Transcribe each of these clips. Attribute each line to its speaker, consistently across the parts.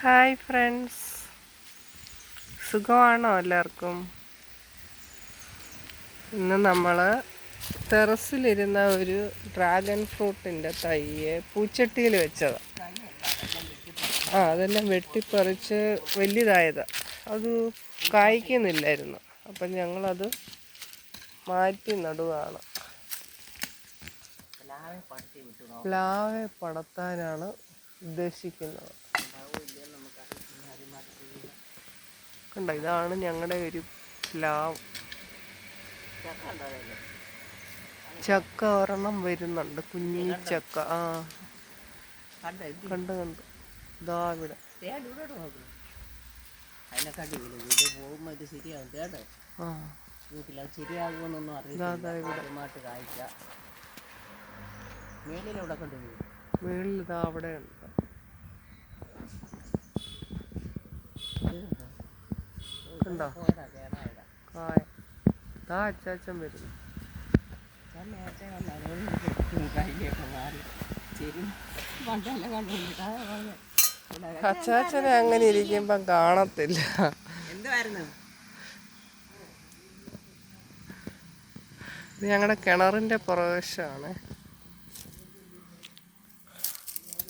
Speaker 1: Hi friends, സുഖമാണോ എല്ലാവർക്കും? ഇന്ന് നമ്മൾ ടെറസിലിരുന്ന ഒരു ഡ്രാഗൺ ഫ്രൂട്ടിൻ്റെ തൈയെ പൂച്ചട്ടിയിൽ വെച്ചത്. അതെല്ലാം വെട്ടിപ്പറിച്ച് വലിയതായത്. അത് കായ്ക്കുന്നില്ലായിരുന്നു. അപ്പം ഞങ്ങളത് മാറ്റി നടുകയാണ്. പ്ലാവെ പടർത്താനാണ് ഉദ്ദേശിക്കുന്നത്. കണ്ടോ, ഇതാണ് ഞങ്ങളുടെ ഒരു പ്ലാവ്. ചക്ക ഒരെണ്ണം വരുന്നുണ്ട്, കുഞ്ഞി ചക്ക. കണ്ട് ഇതാ ഇവിടെ.
Speaker 2: ശരിയാകുമെന്നൊന്നും അറിയില്ല.
Speaker 1: മേളിൽ ഇതാ അവിടെ ഉണ്ട്. കണ്ടോ കായ. ഇതാ അച്ചാച്ചൻ വരുന്നു. അച്ചാച്ചനെ അങ്ങനെ ഇരിക്കുമ്പം കാണത്തില്ല. ഇത് ഞങ്ങളുടെ കിണറിന്റെ പ്രവേശമാണ്.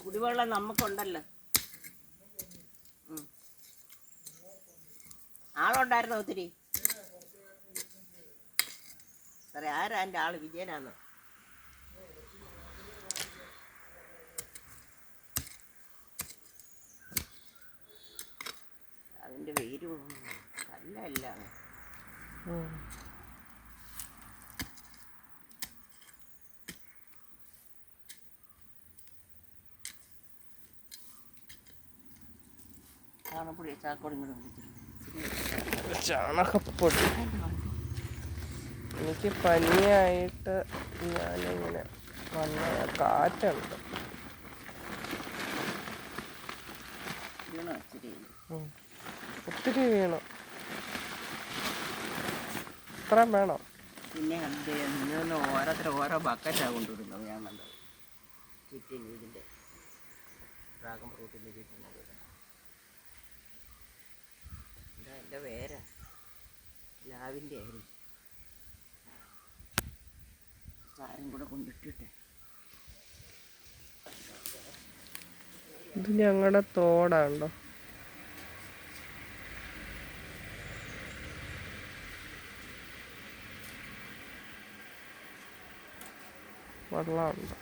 Speaker 2: കുടിവെള്ളം നമുക്കുണ്ടല്ലോ. ആളുണ്ടായിരുന്നോ ഒത്തിരി? സാറേ, ആരാ എൻ്റെ ആള്? വിജയനാന്ന്. അതിൻ്റെ വേരും കല്ലല്ല.
Speaker 1: ചാണകപ്പൊടി. എനിക്ക് പനിയായിട്ട് ഞാനിങ്ങനെ വന്ന കാറ്റുണ്ട്. ഒത്തിരി വീണു. ഇത്രയും വേണം.
Speaker 2: പിന്നെ ഓരോരുത്തർ ഓരോ ബക്കറ്റാണ് കൊണ്ടുവരുന്നത്. ഞാൻ കണ്ടത് ചുറ്റും ഇതിൻ്റെ ഡ്രാഗൺ ഫ്രൂട്ടിൻ്റെ ചുറ്റും. എൻ്റെ വേര് ലാവിൻ്റെ ആയിരുന്നു. സാരം കൂടെ കൊണ്ടിട്ടിട്ടെ.
Speaker 1: ഇത് ഞങ്ങളുടെ തോടാണല്ലോ. വെള്ളമുണ്ട്.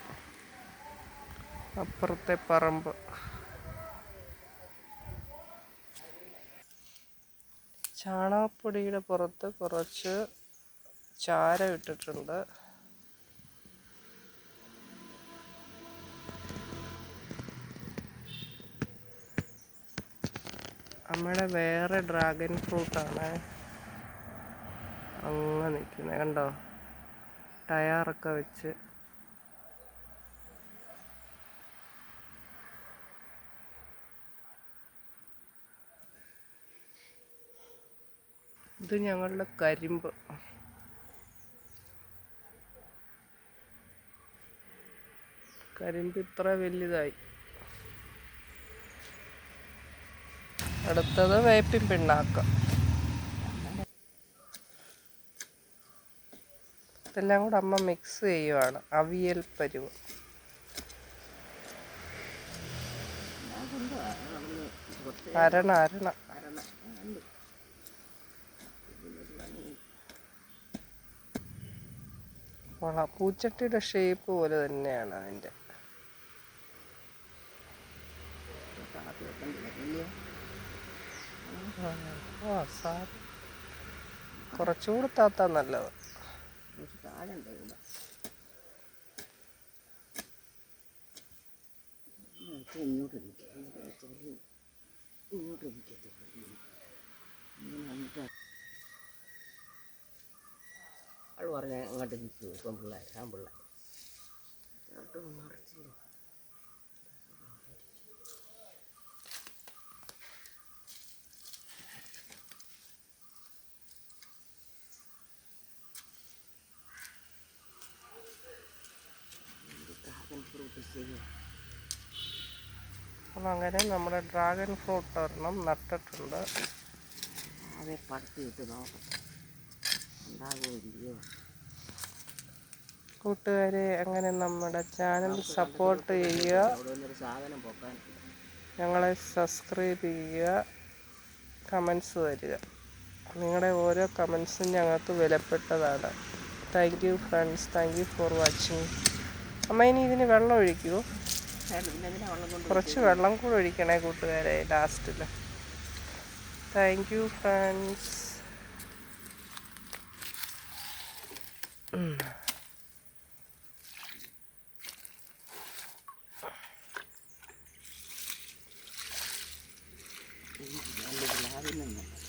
Speaker 1: അപ്പുറത്തെ പറമ്പ്. ചാണകപ്പൊടിയുടെ പുറത്ത് കുറച്ച് ചാരം ഇട്ടിട്ടുണ്ട്. നമ്മുടെ വേറെ ഡ്രാഗൺ ഫ്രൂട്ടാണ് അങ്ങ് നിൽക്കുന്നത്. കണ്ടോ, ടയറൊക്കെ വെച്ച്. ഇത് ഞങ്ങളുടെ കരിമ്പ്. കരിമ്പ് ഇത്ര വലുതായി. അടുത്തത് വേപ്പിൻ പിണ്ണാക്ക്. ഇതെല്ലാം കൂടെ അമ്മ മിക്സ് ചെയ്യുവാണ്. അവിയൽ പരുവം. അരണ പൂച്ചട്ടിയുടെ ഷേപ്പ് പോലെ തന്നെയാണ് അതിൻ്റെ. കുറച്ചുകൂടി താത്താ നല്ലത്.
Speaker 2: ആൾ പറഞ്ഞ അങ്ങോട്ട് നിൽക്കൂ. ഇപ്പം പിള്ളേർ ആൺപിള്ളേർ മറിച്ചില്ല. ഫ്രൂട്ട് ശരി.
Speaker 1: അപ്പോൾ അങ്ങനെ നമ്മുടെ ഡ്രാഗൺ ഫ്രൂട്ട് ഒരെണ്ണം നട്ടിട്ടുണ്ട്.
Speaker 2: അതേ പടുത്ത് ഇട്ട് നോക്കട്ടെ ഉണ്ടാകുമോ.
Speaker 1: കൂട്ടുകാരെ, അങ്ങനെ നമ്മുടെ ചാനൽ സപ്പോർട്ട് ചെയ്യുക,
Speaker 2: അവിടെ നിന്നൊരു സാധനം പൊക്കാൻ
Speaker 1: ഞങ്ങളെ സബ്സ്ക്രൈബ് ചെയ്യുക, കമൻസ് തരിക. നിങ്ങളുടെ ഓരോ കമൻസും ഞങ്ങൾക്ക് വിലപ്പെട്ടതാണ്. Thank you friends, thank you for watching. അമ്മ ഇനി ഇതിന് വെള്ളം ഒഴിക്കുമോ?
Speaker 2: പിന്നെ അതിനെ വെള്ളം കൊണ്ട്
Speaker 1: കുറച്ച് വെള്ളം കൂടെ ഒഴിക്കണേ കൂട്ടുകാരെ ലാസ്റ്റിൽ. Thank you friends.
Speaker 2: നല്ല ലാഭിൽ നിന്നല്ല.